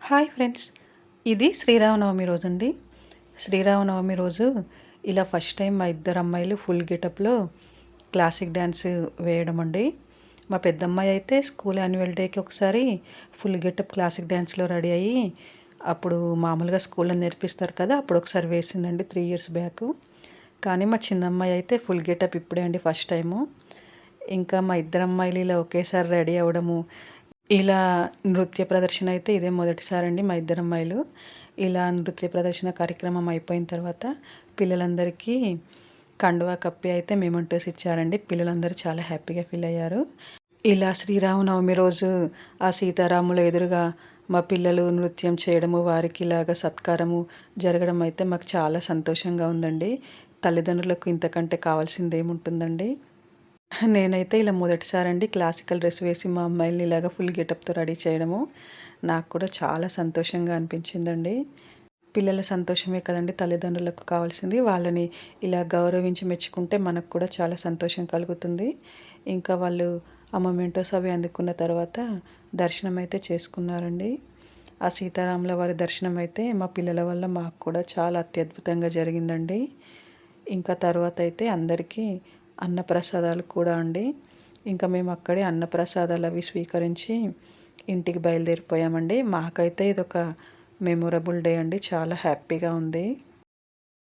Hi friends, ఇది శ్రీరామనవమి రోజండి. శ్రీరామనవమి రోజు ఇలా ఫస్ట్ టైం మా ఇద్దరు అమ్మాయిలు ఫుల్ గెటప్‌లో క్లాసిక్ డాన్స్ వేయడం అండి. మా పెద్దమ్మాయి అయితే స్కూల్ యాన్యువల్ డేకి ఒకసారి ఫుల్ గెటప్ క్లాసిక్ డాన్స్‌లో రెడీ అయ్యి, అప్పుడు మామూలుగా స్కూల్‌లో నేర్పిస్తారు కదా! అప్పుడు ఒకసారి వేసిందండి 3 ఇయర్స్ బ్యాకు. కానీ మా చిన్నమ్మాయి అయితే ఫుల్ గెటప్ ఇప్పుడే అండి ఫస్ట్ టైము. ఇంకా మా ఇద్దరు అమ్మాయిలు ఇలా ఒకేసారి రెడీ అవ్వడము, ఇలా నృత్య ప్రదర్శన అయితే ఇదే మొదటిసారండి మా ఇద్దరు అమ్మాయిలు. ఇలా నృత్య ప్రదర్శన కార్యక్రమం అయిపోయిన తర్వాత పిల్లలందరికీ కండువా కప్పి అయితే మెమెంటోస్ ఇచ్చారండి. పిల్లలందరూ చాలా హ్యాపీగా ఫీల్ అయ్యారు. ఇలా శ్రీరామనవమి రోజు ఆ సీతారాముల ఎదురుగా మా పిల్లలు నృత్యం చేయడము, వారికి ఇలాగ సత్కారము జరగడం అయితే మాకు చాలా సంతోషంగా ఉందండి. తల్లిదండ్రులకు ఇంతకంటే కావాల్సిందేముంటుందండి. నేనైతే ఇలా మొదటిసారండి క్లాసికల్ డ్రెస్ వేసి మా అమ్మాయిల్ని ఇలాగ ఫుల్ గెటప్‌తో రెడీ చేయడము. నాకు కూడా చాలా సంతోషంగా అనిపించిందండి. పిల్లల సంతోషమే కదండీ తల్లిదండ్రులకు కావాల్సింది. వాళ్ళని ఇలా గౌరవించి మెచ్చుకుంటే మనకు కూడా చాలా సంతోషం కలుగుతుంది. ఇంకా వాళ్ళు ఆ మొమెంటోస్ అవి అందుకున్న తర్వాత దర్శనం అయితే చేసుకున్నారండి. ఆ సీతారాముల వారి దర్శనం అయితే మా పిల్లల వల్ల మాకు కూడా చాలా అత్యద్భుతంగా జరిగిందండి. ఇంకా తర్వాత అయితే అందరికీ అన్నప్రసాదాలు కూడా అండి. ఇంకా మేము అక్కడే అన్నప్రసాదాలు అవి స్వీకరించి ఇంటికి బయలుదేరిపోయామండి. మాకైతే ఇదొక మెమొరబుల్ డే అండి. చాలా హ్యాపీగా ఉంది.